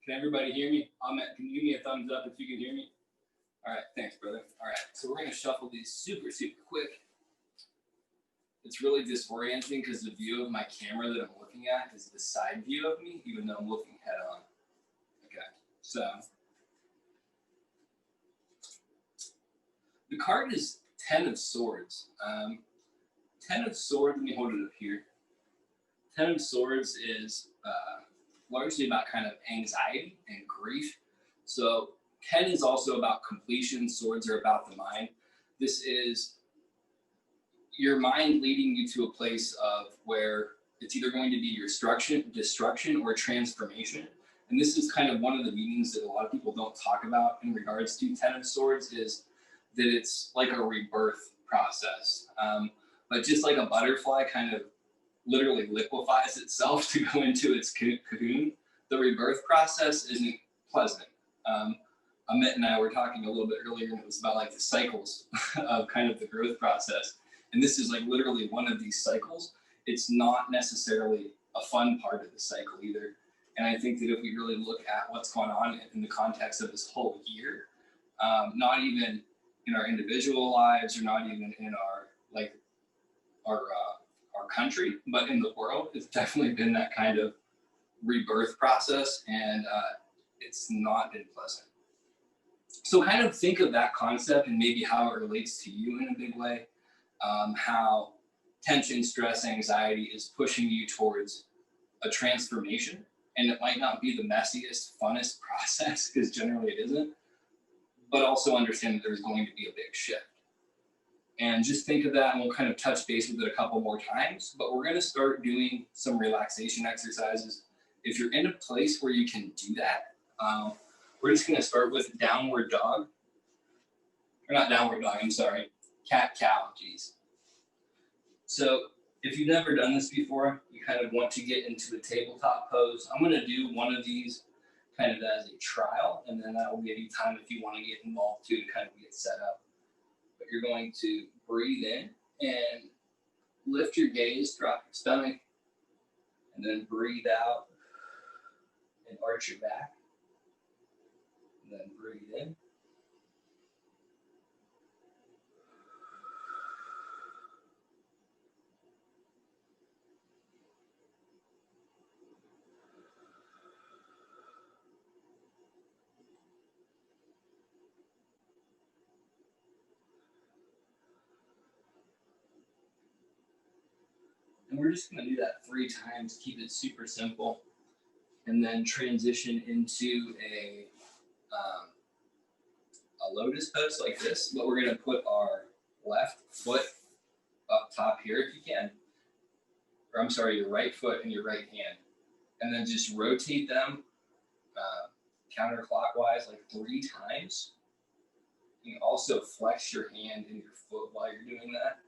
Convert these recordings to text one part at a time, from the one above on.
Can everybody hear me? Can you give me a thumbs up if you can hear me? All right, thanks, brother. All right, so we're gonna shuffle these super quick. It's really disorienting because the view of my camera that I'm looking at is the side view of me, even though I'm looking head on. Okay, so the card is 10 of Swords. 10 of Swords, let me hold it up here. 10 of Swords is largely about kind of anxiety and grief. So 10 is also about completion. Swords are about the mind. This is your mind leading you to a place of where it's either going to be your destruction or transformation. And this is kind of one of the meanings that a lot of people don't talk about in regards to 10 of Swords, is that it's like a rebirth process. But just like a butterfly kind of literally liquefies itself to go into its cocoon, the rebirth process isn't pleasant. Amit and I were talking a little bit earlier, and it was about like the cycles of kind of the growth process. And this is like literally one of these cycles. It's not necessarily a fun part of the cycle either. And I think that if we really look at what's going on in the context of this whole year, not even in our individual lives or not even in our country, but in the world, it's definitely been that kind of rebirth process, and it's not been pleasant. So kind of think of that concept and maybe how it relates to you in a big way. How tension, stress, anxiety is pushing you towards a transformation. And it might not be the messiest, funnest process, because generally it isn't, but also understand that there's going to be a big shift. And just think of that, and we'll kind of touch base with it a couple more times, but we're gonna start doing some relaxation exercises. If you're in a place where you can do that, we're just gonna start with downward dog, or not downward dog, I'm sorry, cat-cow, geez. So if you've never done this before, you kind of want to get into the tabletop pose. I'm gonna do one of these kind of as a trial, and then that will give you time if you wanna get involved too, to kind of get set up. But you're going to breathe in and lift your gaze, drop your stomach, and then breathe out and arch your back. And then breathe in. And we're just going to do that 3 times, keep it super simple, and then transition into a lotus pose like this. But we're going to put our left foot up top here if you can, or I'm sorry, your right foot and your right hand, and then just rotate them counterclockwise like 3 times. You can also flex your hand and your foot while you're doing that.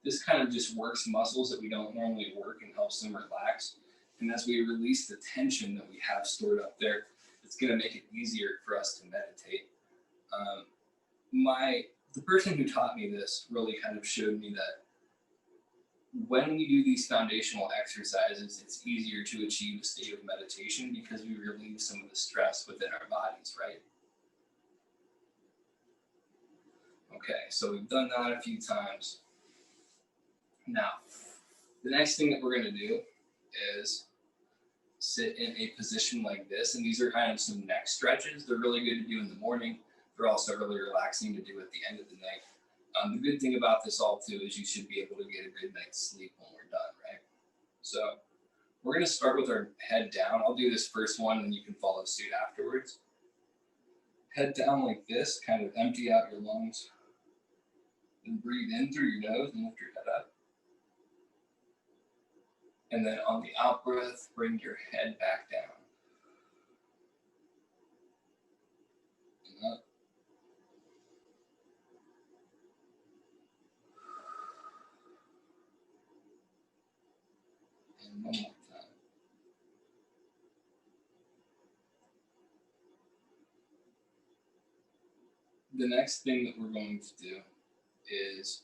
This kind of just works muscles that we don't normally work and helps them relax. And as we release the tension that we have stored up there, it's going to make it easier for us to meditate. The person who taught me this really kind of showed me that when we do these foundational exercises, it's easier to achieve a state of meditation because we relieve some of the stress within our bodies, right? Okay, so we've done that a few times. Now, the next thing that we're going to do is sit in a position like this, and these are kind of some neck stretches. They're really good to do in the morning. They're also really relaxing to do at the end of the night. The good thing about this all too is you should be able to get a good night's sleep when we're done, right? So we're going to start with our head down. I'll do this first one, and you can follow suit afterwards. Head down like this, kind of empty out your lungs, and breathe in through your nose and lift your head up. And then on the out breath, bring your head back down. And up. And one more time. The next thing that we're going to do is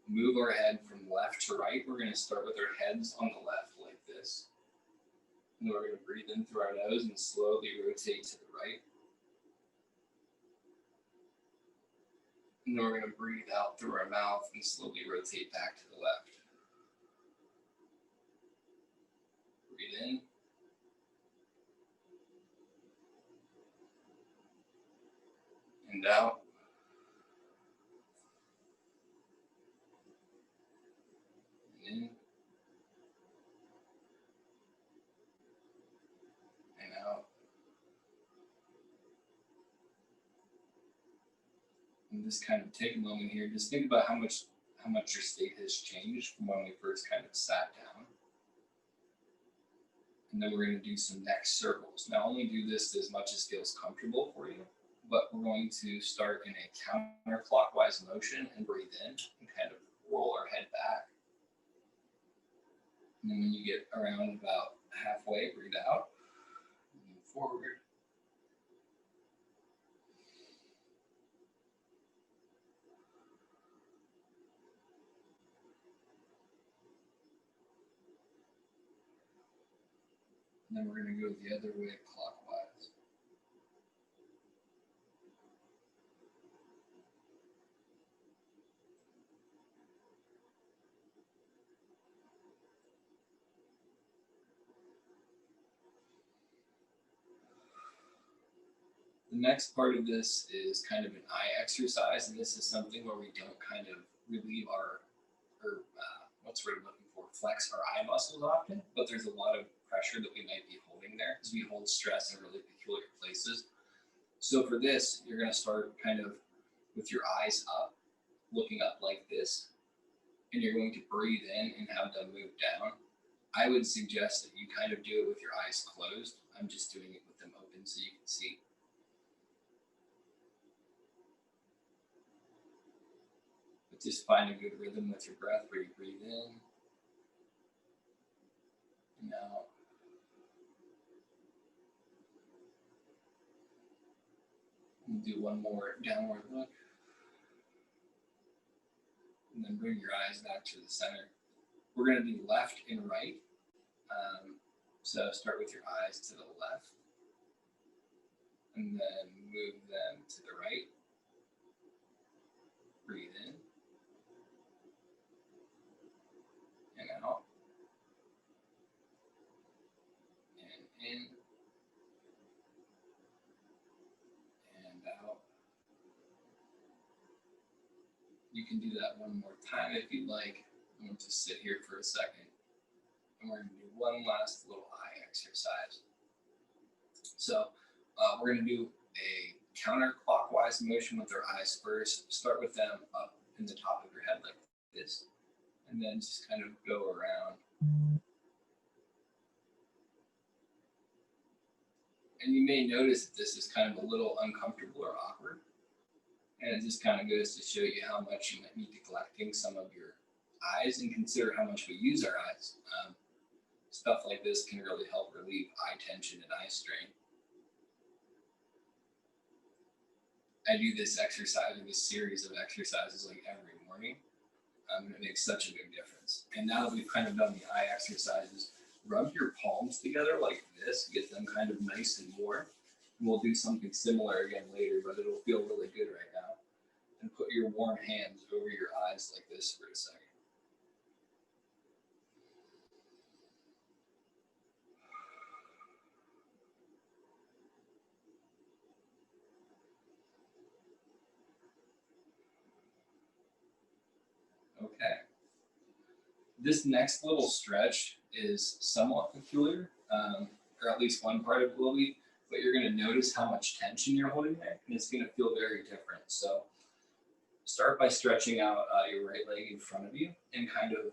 move our head from left to right. We're going to start with our heads on the left like this. And then we're going to breathe in through our nose and slowly rotate to the right. And then we're going to breathe out through our mouth and slowly rotate back to the left. Breathe in. And out. And in. And out. And just kind of take a moment here. Just think about how much your state has changed from when we first kind of sat down. And then we're going to do some neck circles. Now, only do this as much as feels comfortable for you, but we're going to start in a counterclockwise motion and breathe in and kind of roll our head back. And then when you get around about halfway, breathe out, and move forward. And then we're going to go the other way clockwise. The next part of this is kind of an eye exercise, and this is something where we don't kind of relieve what's what I'm looking for, flex our eye muscles often, but there's a lot of pressure that we might be holding there because we hold stress in really peculiar places. So for this, you're going to start kind of with your eyes up, looking up like this, and you're going to breathe in and have them move down. I would suggest that you kind of do it with your eyes closed. I'm just doing it with them open so you can see. But just find a good rhythm with your breath where you breathe in and out. And do one more downward look. And then bring your eyes back to the center. We're going to do left and right. So start with your eyes to the left. And then move them to the right. Breathe in. And out. And in. And out. You can do that one more time if you'd like. I'm going to just sit here for a second. And we're going to do one last little eye exercise. So we're going to do a counterclockwise motion with our eyes first. Start with them up in the top of your head like this. And then just kind of go around. And you may notice that this is kind of a little uncomfortable or awkward. And it just kind of goes to show you how much you might be neglecting some of your eyes, and consider how much we use our eyes. Stuff like this can really help relieve eye tension and eye strain. I do this exercise, or this series of exercises, like every morning. And it makes such a big difference. And now that we've kind of done the eye exercises, rub your palms together like this, get them kind of nice and warm. And we'll do something similar again later, but it'll feel really good right now. And put your warm hands over your eyes like this for a second. Okay. This next little stretch is somewhat peculiar, or at least one part of it will be, but you're going to notice how much tension you're holding there, and it's going to feel very different. So start by stretching out your right leg in front of you and kind of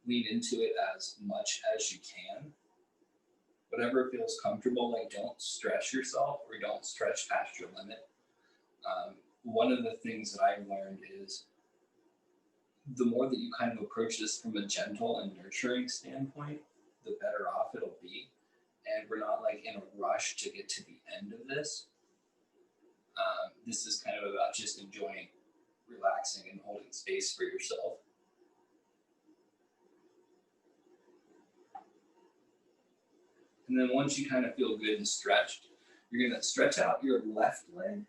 lean into it as much as you can. Whatever feels comfortable, like don't stress yourself or don't stretch past your limit. One of the things that I've learned is the more that you kind of approach this from a gentle and nurturing standpoint, the better off it'll be. And we're not like in a rush to get to the end of this. This is kind of about just enjoying, relaxing, and holding space for yourself. And then once you kind of feel good and stretched, you're going to stretch out your left leg,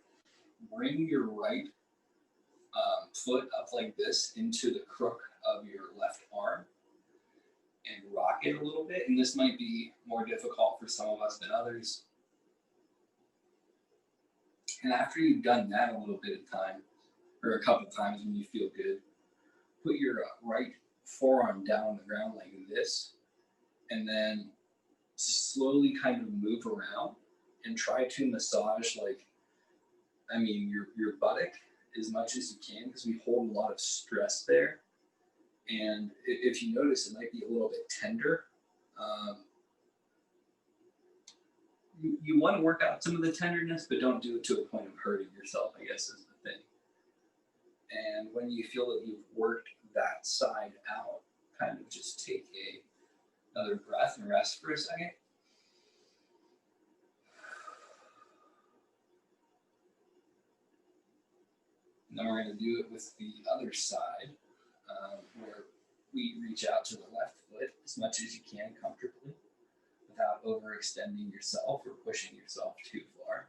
bring your right foot up like this into the crook of your left arm and rock it a little bit. And this might be more difficult for some of us than others. And after you've done that a little bit of time, or a couple times when you feel good, put your right forearm down on the ground like this, and then slowly kind of move around and try to massage, like, your buttock as much as you can, because we hold a lot of stress there. And if you notice, it might be a little bit tender. You want to work out some of the tenderness, but don't do it to a point of hurting yourself, I guess is the thing. And when you feel that you've worked that side out, kind of just take another breath and rest for a second. Now we're going to do it with the other side, where we reach out to the left foot as much as you can comfortably without overextending yourself or pushing yourself too far.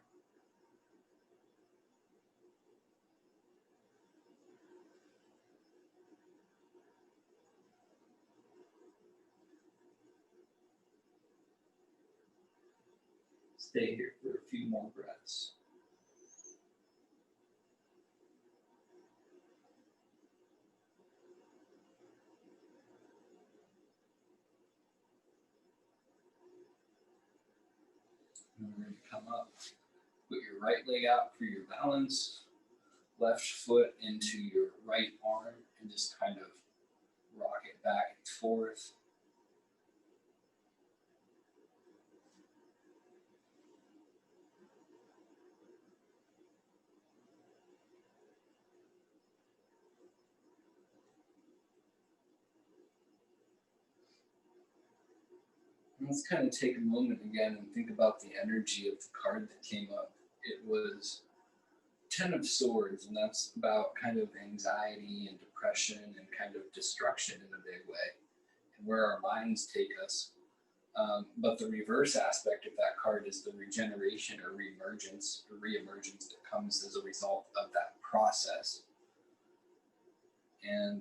Stay here for a few more breaths. And we're going to come up, put your right leg out for your balance, left foot into your right arm, and just kind of rock it back and forth. Let's kind of take a moment again and think about the energy of the card that came up. It was 10 of Swords, and that's about kind of anxiety and depression and kind of destruction in a big way, and where our minds take us. But the reverse aspect of that card is the regeneration or reemergence that comes as a result of that process. And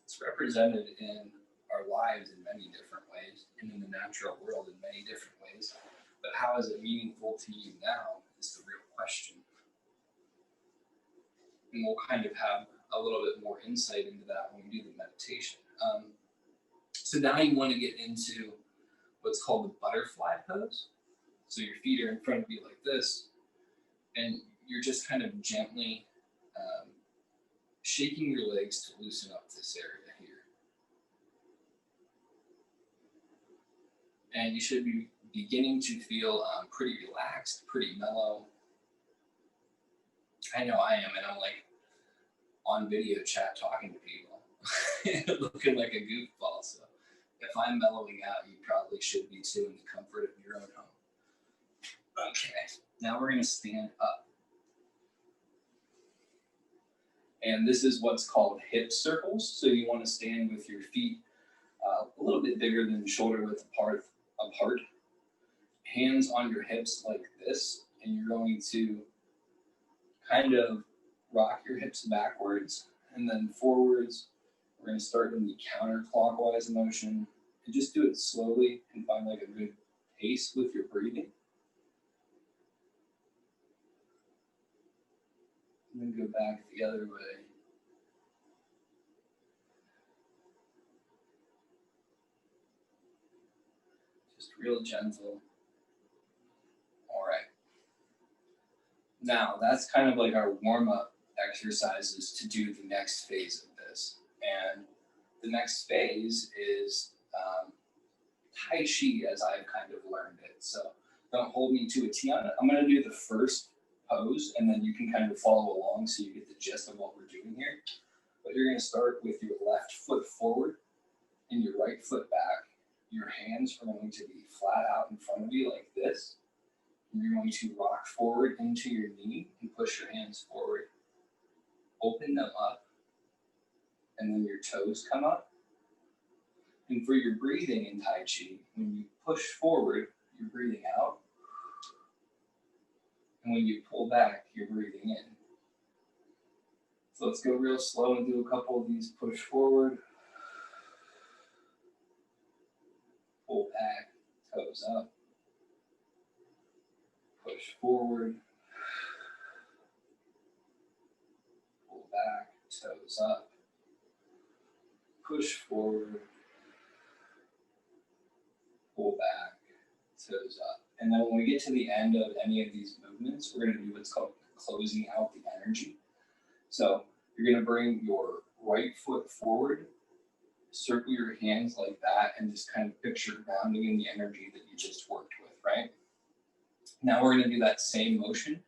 it's represented in our lives in many different ways, and in the natural world in many different ways. But how is it meaningful to you now is the real question. And we'll kind of have a little bit more insight into that when we do the meditation. So now you want to get into what's called the butterfly pose. So your feet are in front of you like this, and you're just kind of gently shaking your legs to loosen up this area here. And you should be beginning to feel pretty relaxed, pretty mellow. I know I am, and I'm like on video chat talking to people, looking like a goofball. So if I'm mellowing out, you probably should be too, in the comfort of your own home. Okay, now we're going to stand up. And this is what's called hip circles. So you want to stand with your feet a little bit bigger than shoulder width apart, hands on your hips like this, and you're going to kind of rock your hips backwards and then forwards. We're going to start in the counterclockwise motion, and just do it slowly and find like a good pace with your breathing. And then go back the other way. Just real gentle. All right. Now, that's kind of like our warm-up exercises to do the next phase of this. And the next phase is Tai-Chi, as I've kind of learned it. So don't hold me to a T on it. I'm going to do the first pose, and then you can kind of follow along so you get the gist of what we're doing here. But you're going to start with your left foot forward and your right foot back. Your hands are going to be flat out in front of you like this. And you're going to rock forward into your knee and push your hands forward. Open them up, and then your toes come up. And for your breathing in Tai Chi, when you push forward, you're breathing out. And when you pull back, you're breathing in. So let's go real slow and do a couple of these. Push forward, pull back, toes up. Push forward, pull back, toes up. Push forward, pull back, toes up. And then when we get to the end of any of these movements, we're going to do what's called closing out the energy. So you're going to bring your right foot forward, circle your hands like that, and just kind of picture grounding in the energy that you just worked with, right? Now we're going to do that same motion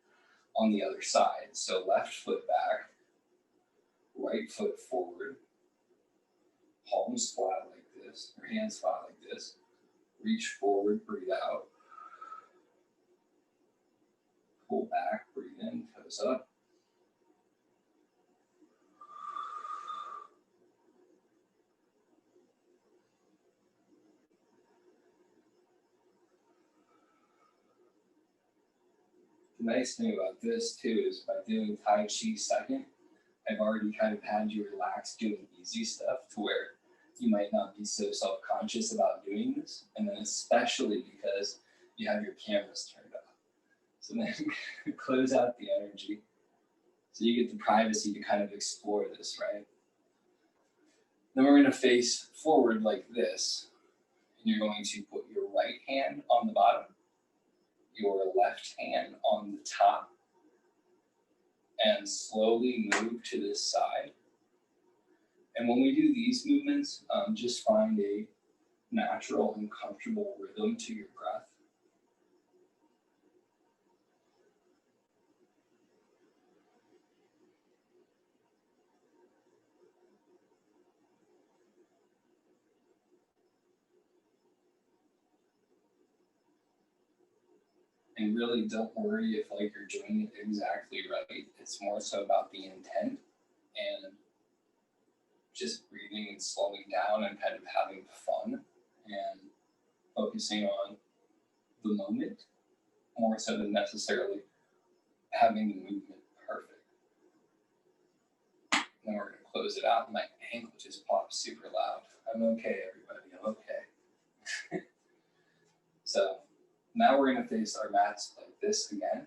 on the other side. So left foot back, right foot forward, palms flat like this, or hands flat like this. Reach forward, breathe out. Pull back, breathe in, toes up. The nice thing about this too is by doing Tai-Chi second, I've already kind of had you relax doing easy stuff to where you might not be so self-conscious about doing this. And then especially because you have your cameras turned off. So then close out the energy so you get the privacy to kind of explore this, right? Then we're going to face forward like this. And you're going to put your right hand on the bottom, your left hand on the top, and slowly move to this side. And when we do these movements, just find a natural and comfortable rhythm to your breath. And really don't worry if like you're doing it exactly right. It's more so about the intent and just breathing and slowing down and kind of having fun and focusing on the moment more so than necessarily having the movement perfect. Then we're going to close it out. My ankle just popped super loud. I'm okay, everybody. I'm okay. So now we're going to face our mats like this again.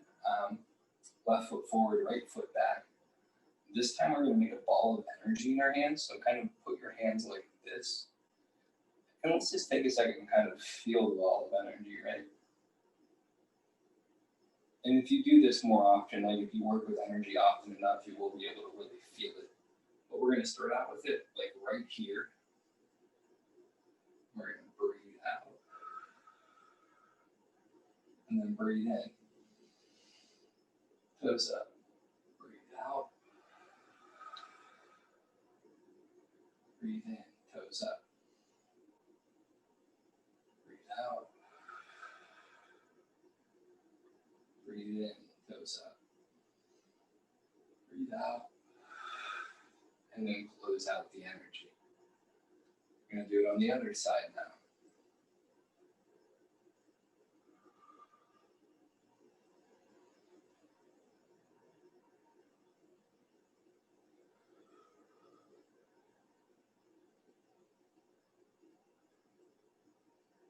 Left foot forward, right foot back. This time we're going to make a ball of energy in our hands. So kind of put your hands like this. And let's just take a second and kind of feel the ball of energy, right? And if you do this more often, like if you work with energy often enough, you will be able to really feel it. But we're going to start out with it like right here. We're going to breathe out. And then breathe in. Toes up. Breathe out. Breathe in. Toes up. Breathe out. Breathe in. Toes up. Breathe out. And then close out the energy. We're going to do it on the other side now.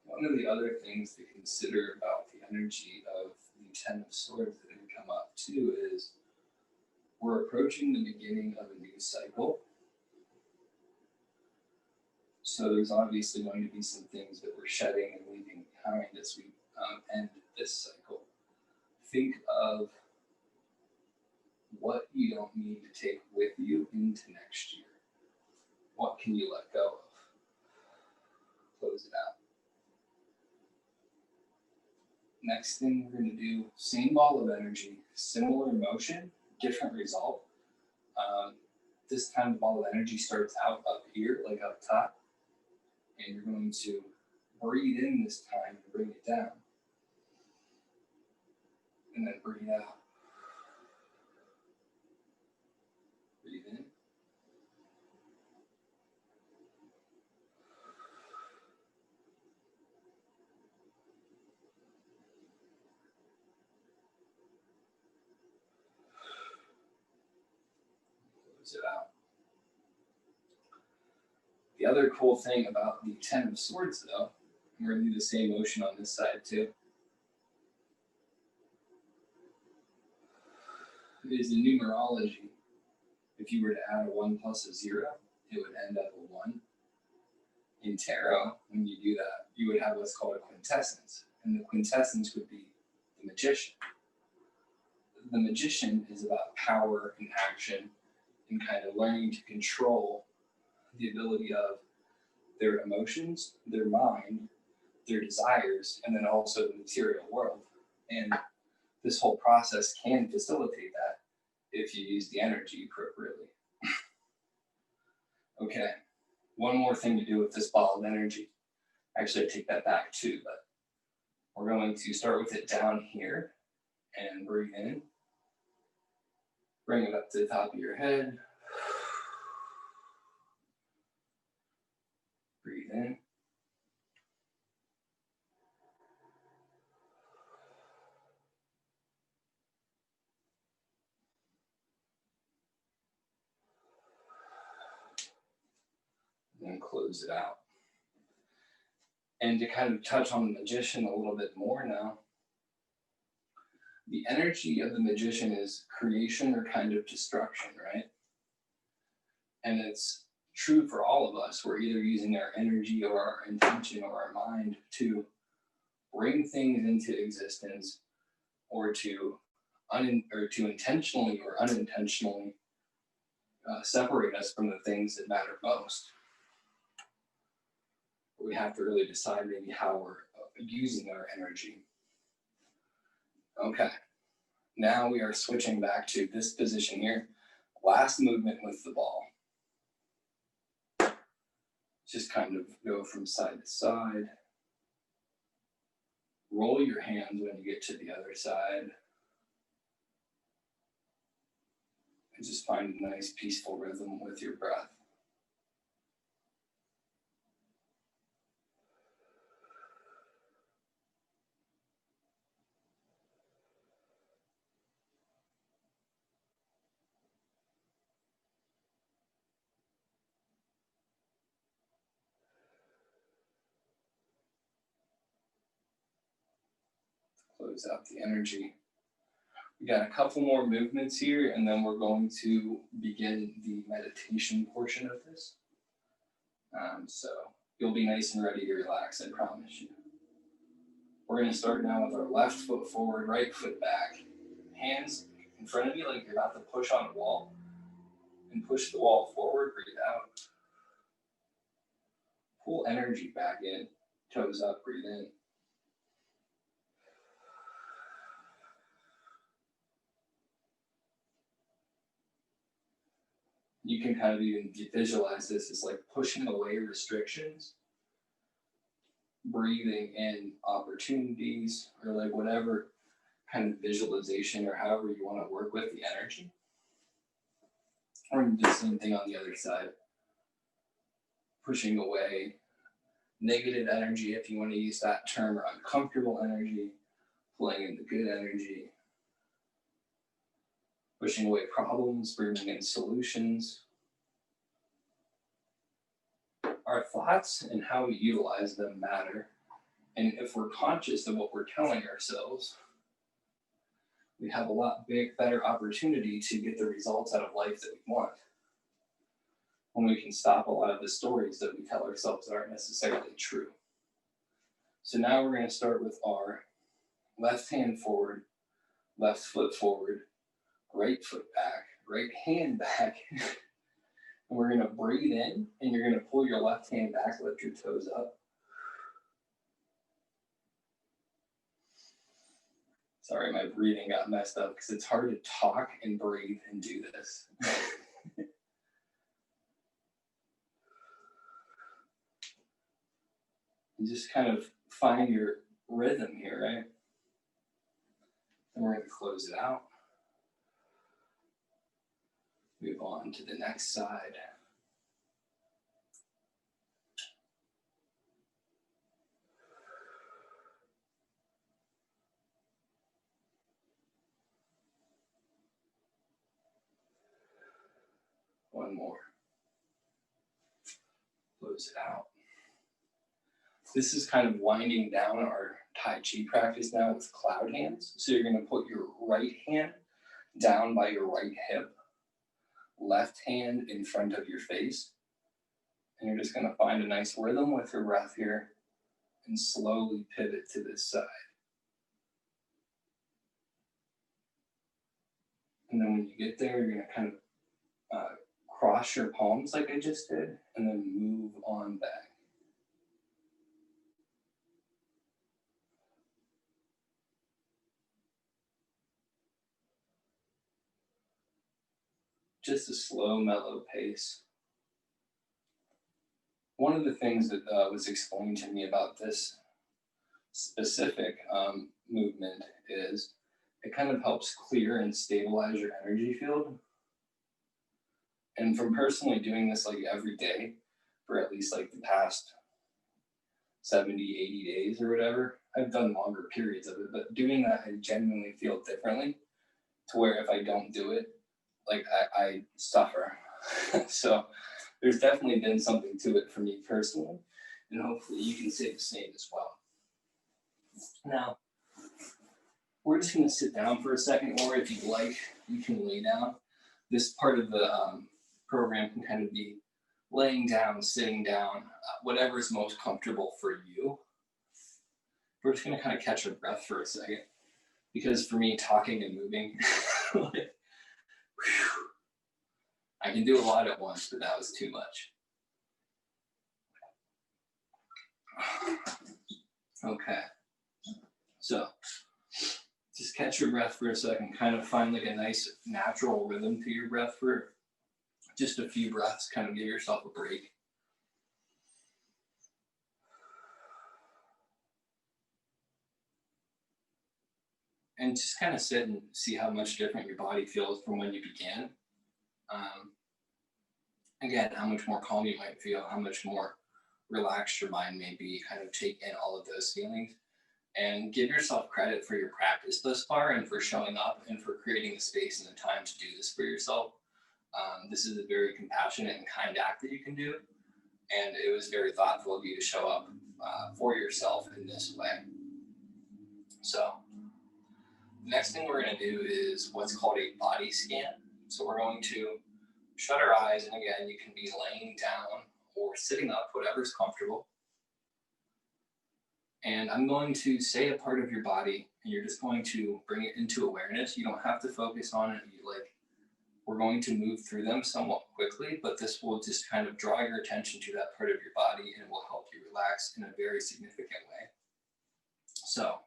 One of the other things to consider about the energy of the Ten of Swords that can come up too is we're approaching the beginning of a new cycle. So there's obviously going to be some things that we're shedding and leaving behind as we end this cycle. Think of what you don't need to take with you into next year. What can you let go of? Close it out. Next thing we're going to do, same ball of energy, similar motion, different result. This time the ball of energy starts out up here, like up top. And you're going to breathe in this time and bring it down. And then breathe out. Breathe in. it out. The other cool thing about the Ten of Swords, though, we're going to do the same motion on this side too, is the numerology. If you were to add a 1 plus a 0, it would end up a 1. In tarot, when you do that, you would have what's called a quintessence. And the quintessence would be the magician. The magician is about power and action and kind of learning to control the ability of their emotions, their mind, their desires, and then also the material world. And this whole process can facilitate that if you use the energy appropriately. Okay, one more thing to do with this ball of energy. Actually, I take that back too, but we're going to start with it down here and breathe in. Bring it up to the top of your head. Breathe in. And close it out. And to kind of touch on the magician a little bit more now, the energy of the magician is creation or kind of destruction, right? And it's true for all of us. We're either using our energy or our intention or our mind to bring things into existence or to intentionally or unintentionally separate us from the things that matter most. We have to really decide maybe how we're using our energy. Okay, now we are switching back to this position here. Last movement with the ball. Just kind of go from side to side. Roll your hands when you get to the other side. And just find a nice peaceful rhythm with your breath. Close out the energy. We got a couple more movements here, and then we're going to begin the meditation portion of this. So you'll be nice and ready to relax, I promise you. We're going to start now with our left foot forward, right foot back. Hands in front of you like you're about to push on a wall. And push the wall forward, breathe out. Pull energy back in, toes up, breathe in. You can kind of even visualize this as like pushing away restrictions, breathing in opportunities, or like whatever kind of visualization or however you want to work with the energy. Or do the same thing on the other side. Pushing away negative energy, if you want to use that term, or uncomfortable energy, pulling in the good energy. Pushing away problems, bringing in solutions. Our thoughts and how we utilize them matter. And if we're conscious of what we're telling ourselves, we have a lot better opportunity to get the results out of life that we want. When we can stop a lot of the stories that we tell ourselves that aren't necessarily true. So now we're going to start with our left hand forward, left foot forward, right foot back, right hand back. And we're going to breathe in, and you're going to pull your left hand back, lift your toes up. Sorry, my breathing got messed up because it's hard to talk and breathe and do this. And just kind of find your rhythm here, right? And we're going to close it out. Move on to the next side. One more. Close it out. This is kind of winding down our Tai-Chi practice now with cloud hands. So you're going to put your right hand down by your right hip, left hand in front of your face. And you're just going to find a nice rhythm with your breath here and slowly pivot to this side. And then when you get there, you're going to kind of cross your palms like I just did, and then move on back. Just a slow, mellow pace. One of the things that was explained to me about this specific movement is it kind of helps clear and stabilize your energy field. And from personally doing this like every day for at least like the past 70, 80 days or whatever, I've done longer periods of it, but doing that, I genuinely feel differently to where if I don't do it, like I suffer. So there's definitely been something to it for me personally, and hopefully you can say the same as well. Now, we're just going to sit down for a second, or if you'd like, you can lay down. This part of the program can kind of be laying down, sitting down, whatever is most comfortable for you. We're just going to kind of catch our breath for a second, because for me, talking and moving, like, I can do a lot at once, but that was too much. Okay, so just catch your breath for a second, kind of find like a nice natural rhythm to your breath for just a few breaths, kind of give yourself a break. And just kind of sit and see how much different your body feels from when you began. Again, how much more calm you might feel, how much more relaxed your mind may be, kind of take in all of those feelings. And give yourself credit for your practice thus far and for showing up and for creating the space and the time to do this for yourself. This is a very compassionate and kind act that you can do. And it was very thoughtful of you to show up for yourself in this way. So the next thing we're going to do is what's called a body scan. So we're going to shut our eyes, and again, you can be laying down or sitting up, whatever's comfortable. And I'm going to say a part of your body, and you're just going to bring it into awareness. You don't have to focus on it. We're going to move through them somewhat quickly, but this will just kind of draw your attention to that part of your body, and it will help you relax in a very significant way. So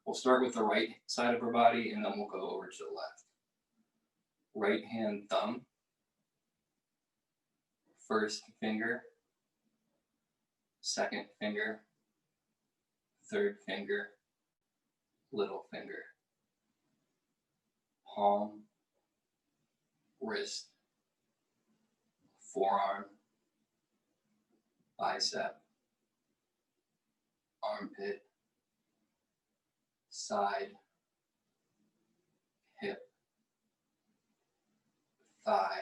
we'll start with the right side of our body, and then we'll go over to the left. Right hand thumb, first finger, second finger, third finger, little finger, palm, wrist, forearm, bicep, armpit, side, hip, thigh,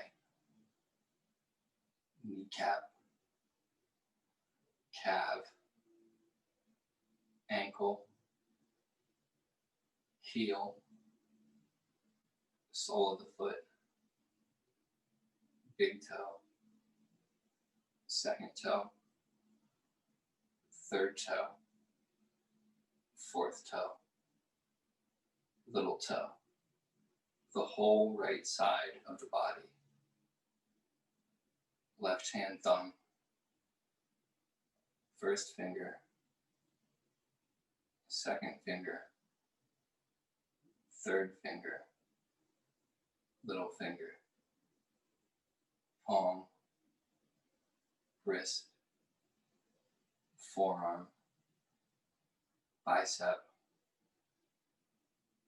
kneecap, calf, ankle, heel, sole of the foot, big toe, second toe, third toe, fourth toe, little toe, the whole right side of the body. Left hand thumb, first finger, second finger, third finger, little finger, palm, wrist, forearm, bicep,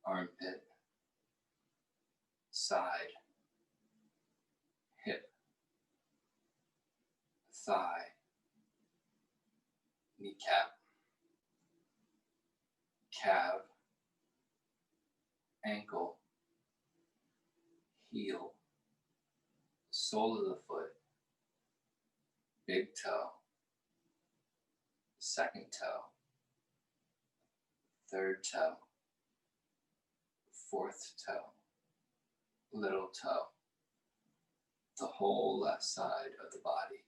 armpit, side, hip, thigh, kneecap, calf, ankle, heel, sole of the foot, big toe, second toe, third toe, fourth toe, little toe, the whole left side of the body,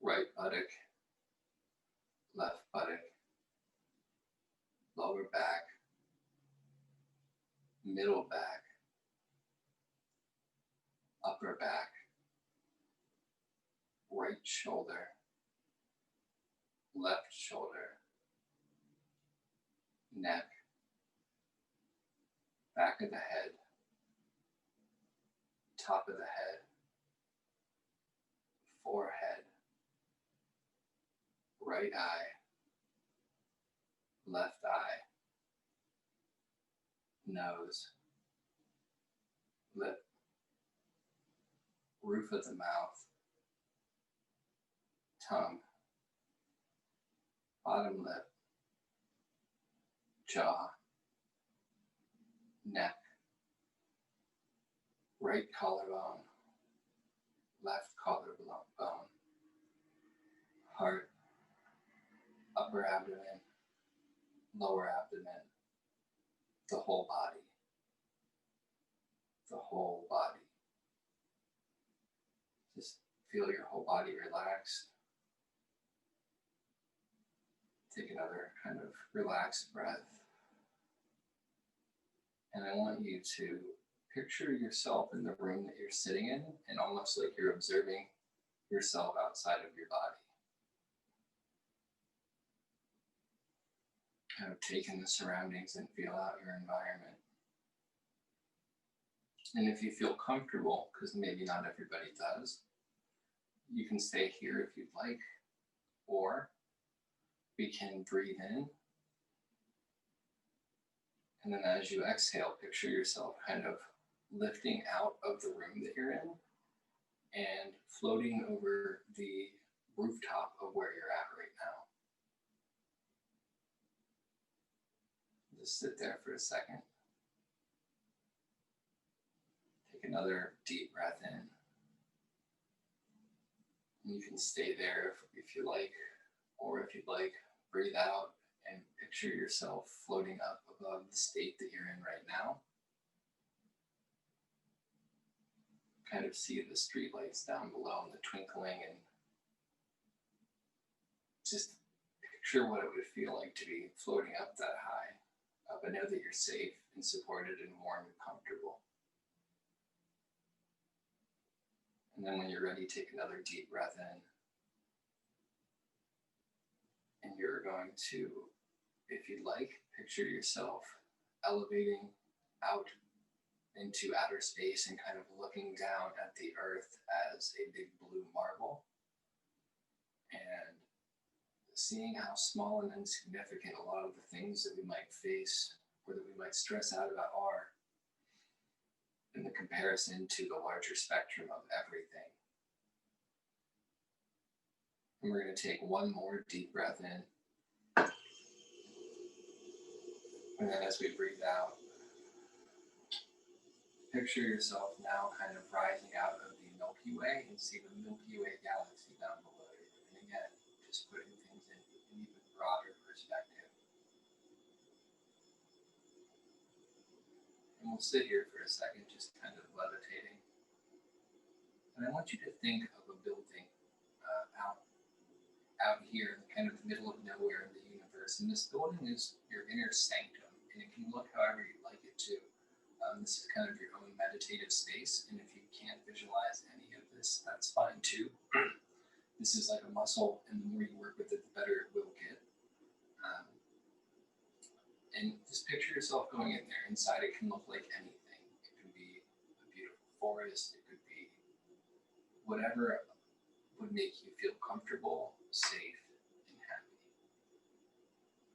right buttock, left buttock, lower back, middle back, upper back, right shoulder, left shoulder, neck, back of the head, top of the head, forehead, right eye, left eye, nose, lip, roof of the mouth, tongue, bottom lip, jaw, neck, right collarbone, left collarbone, heart, upper abdomen, lower abdomen, the whole body, the whole body. Just feel your whole body relaxed. Take another kind of relaxed breath. And I want you to picture yourself in the room that you're sitting in, and almost like you're observing yourself outside of your body. Kind of take in the surroundings and feel out your environment. And if you feel comfortable, because maybe not everybody does, you can stay here if you'd like, or we can breathe in. And then as you exhale, picture yourself kind of lifting out of the room that you're in and floating over the rooftop of where you're at right now. Just sit there for a second. Take another deep breath in. And you can stay there if you like, or if you'd like, breathe out and picture yourself floating up above the state that you're in right now. Kind of see the street lights down below and the twinkling, and just picture what it would feel like to be floating up that high. But know that you're safe and supported and warm and comfortable. And then when you're ready, take another deep breath in. And you're going to, if you'd like, picture yourself elevating out into outer space and kind of looking down at the earth as a big blue marble, and seeing how small and insignificant a lot of the things that we might face or that we might stress out about are in the comparison to the larger spectrum of everything. And we're going to take one more deep breath in. And then as we breathe out, picture yourself now kind of rising out of the Milky Way and see the Milky Way galaxy down below you. And again, just putting things in an even broader perspective. And we'll sit here for a second, just kind of levitating. And I want you to think of a building out here in kind of the middle of nowhere in the universe. And this building is your inner sanctum, and it can look however you'd like it to. This is kind of your own meditative space, and if you can't visualize any of this, that's fine too. This is like a muscle, and the more you work with it, the better it will get. And just picture yourself going in there. Inside, it can look like anything. It could be a beautiful forest. It could be whatever would make you feel comfortable, safe, and happy.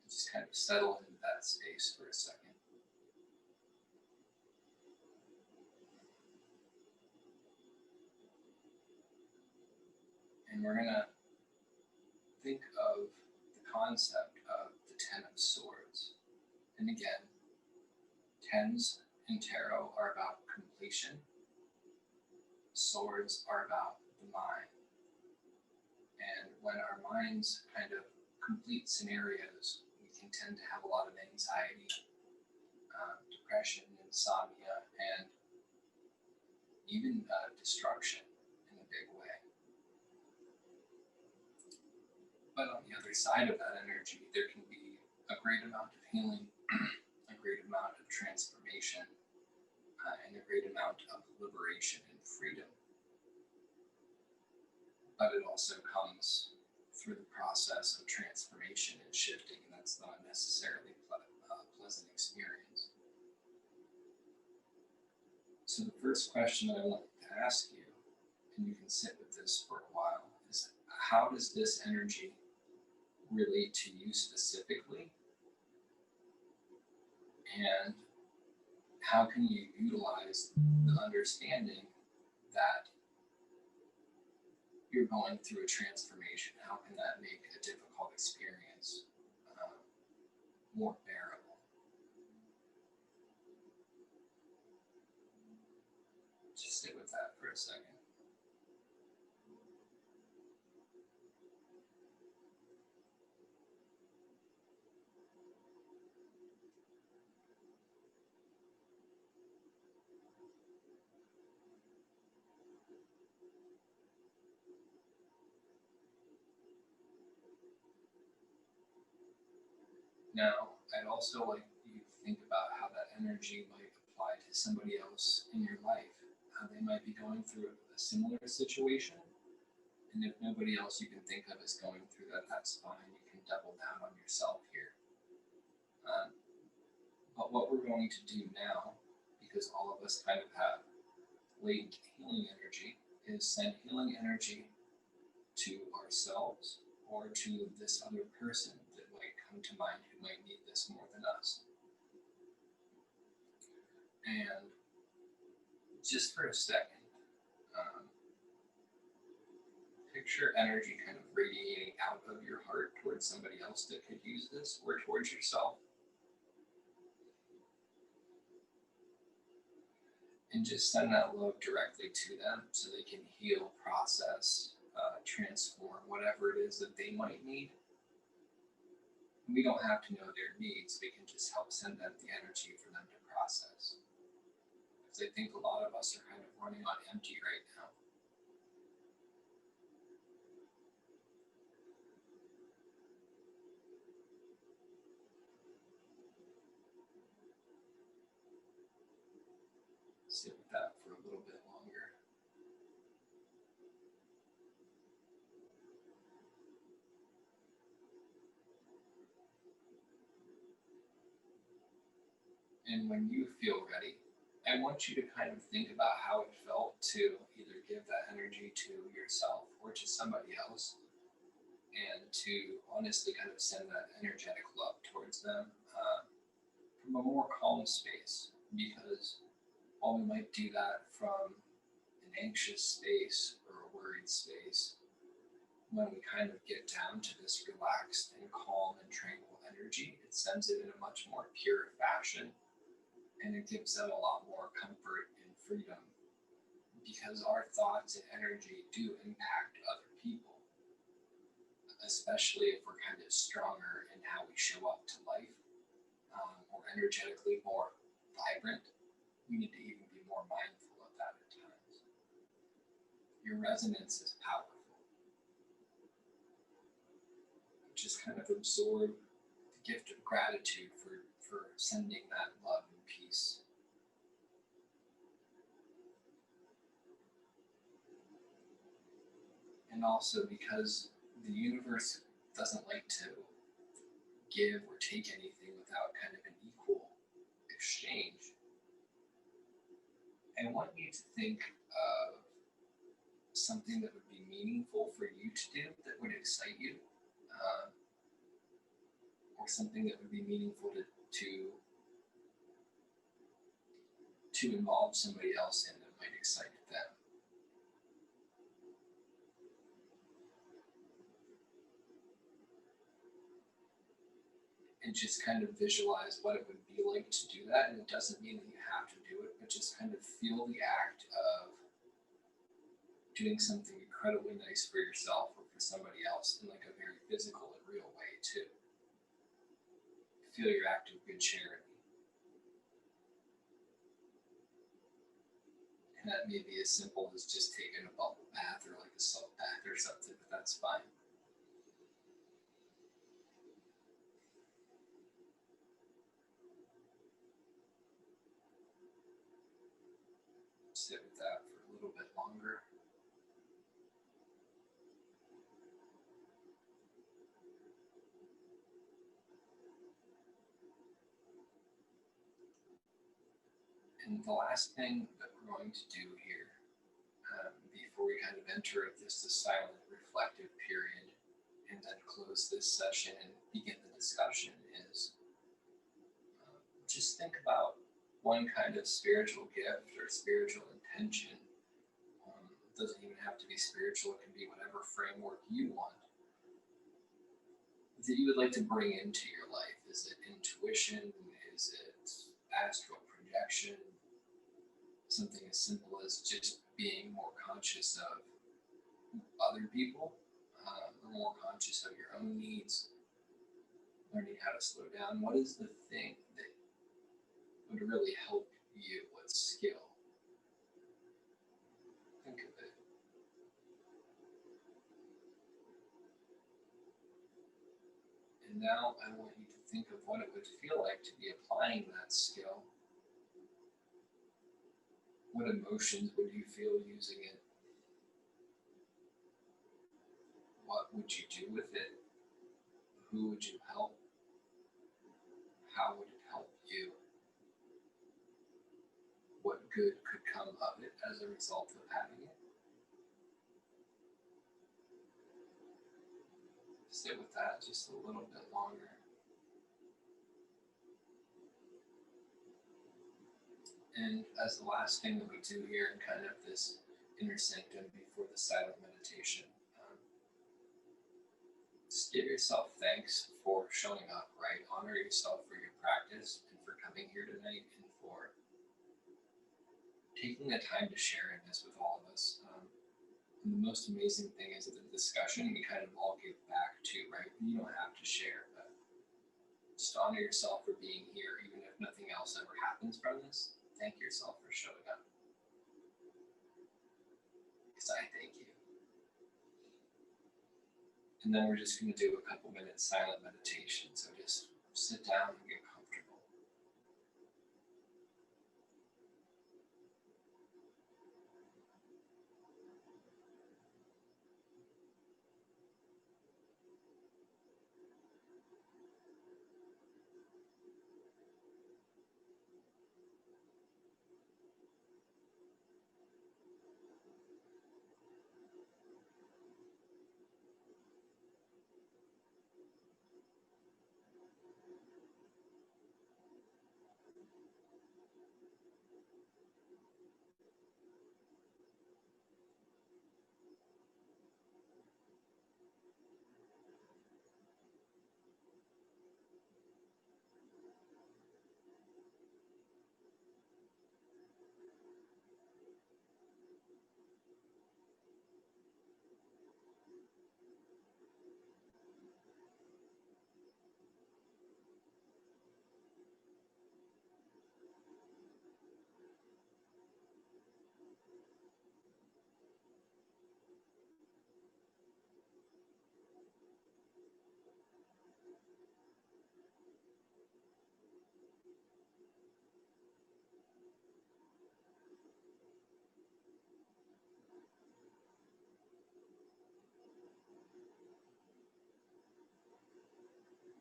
Just kind of settle into that space for a second. And we're going to think of the concept of the Ten of Swords. And again, tens in tarot are about completion. swords are about the mind. And when our minds kind of complete scenarios, we can tend to have a lot of anxiety, depression, insomnia, and even destruction in a big way. But on the other side of that energy, there can be a great amount of healing, a great amount of transformation, and a great amount of liberation and freedom. But it also comes through the process of transformation and shifting, and that's not necessarily a pleasant experience. So the first question that I want to ask you, and you can sit with this for a while, is how does this energy relate to you specifically? And how can you utilize the understanding that you're going through a transformation? How can that make a difficult experience more bearable? Just sit with that for a second. Now, I'd also like you to think about how that energy might apply to somebody else in your life, how they might be going through a similar situation. And if nobody else you can think of is going through that, that's fine. You can double down on yourself here. But what we're going to do now, because all of us kind of have latent healing energy, is send healing energy to ourselves or to this other person that might come to mind who might need this more than us. And just for a second, picture energy kind of radiating out of your heart towards somebody else that could use this, or towards yourself. And just send that love directly to them so they can heal, process, transform whatever it is that they might need. We don't have to know their needs. We can just help send them the energy for them to process. Because I think a lot of us are kind of running on empty right now. Sit with that for a little bit longer. And when you feel ready, I want you to kind of think about how it felt to either give that energy to yourself or to somebody else, and to honestly kind of send that energetic love towards them from a more calm space. Because while we might do that from an anxious space or a worried space, when we kind of get down to this relaxed and calm and tranquil energy, it sends it in a much more pure fashion. And it gives them a lot more comfort and freedom, because our thoughts and energy do impact other people, especially if we're kind of stronger in how we show up to life, or energetically more vibrant. We need to even be more mindful of that at times. Your resonance is powerful. Just kind of absorb the gift of gratitude for sending that love and peace. And also, because the universe doesn't like to give or take anything without kind of an equal exchange, I want you to think of something that would be meaningful for you to do, that would excite you, or something that would be meaningful to involve somebody else in that might excite them. And just kind of visualize what it would be like to do that. And it doesn't mean that you have to do it, but just kind of feel the act of doing something incredibly nice for yourself or for somebody else in like a very physical and real way too. Feel your act of good charity. And that may be as simple as just taking a bubble bath or like a salt bath or something, but that's fine. Sit with that for a little bit longer. And the last thing that we're going to do here, before we kind of enter this silent, reflective period, and then close this session and begin the discussion, is just think about one kind of spiritual gift or spiritual intention. It doesn't even have to be spiritual, it can be whatever framework you want, that you would like to bring into your life. Is it intuition? Is it astral projection? Something as simple as just being more conscious of other people, or more conscious of your own needs, learning how to slow down. What is the thing that would really help you? What skill? Think of it. And now I want you to think of what it would feel like to be applying that skill. What emotions would you feel using it? What would you do with it? Who would you help? How would it help you? What good could come of it as a result of having it? Sit with that just a little bit longer. And as the last thing that we do here in kind of this inner sanctum before the silent meditation, just give yourself thanks for showing up, right? Honor yourself for your practice and for coming here tonight and for taking the time to share in this with all of us. And the most amazing thing is that the discussion we kind of all give back to, right? You don't have to share, but just honor yourself for being here, even if nothing else ever happens from this. Thank yourself for showing up. Because I thank you. And then we're just going to do a couple minutes silent meditation. So just sit down and get comfortable.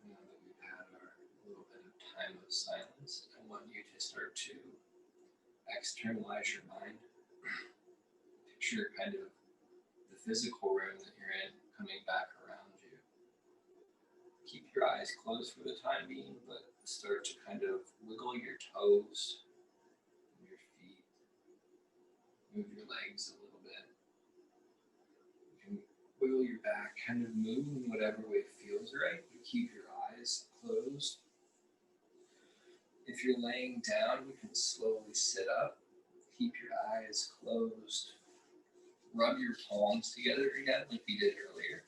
Now that we've had our little bit of time of silence, I want you to start to externalize your mind. Picture kind of the physical room that you're in coming back around you. Keep your eyes closed for the time being, but start to kind of wiggle your toes, your feet, move your legs a little bit. You can wiggle your back, kind of move in whatever way feels right, but keep your eyes closed. If you're laying down, you can slowly sit up. Keep your eyes closed. rub your palms together again like we did earlier.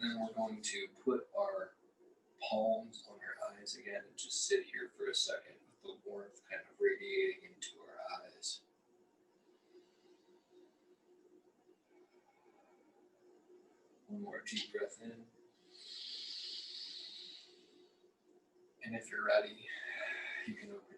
Then we're going to put our palms on our eyes again and just sit here for a second with the warmth kind of radiating into our eyes. One more deep breath in. And if you're ready, you can open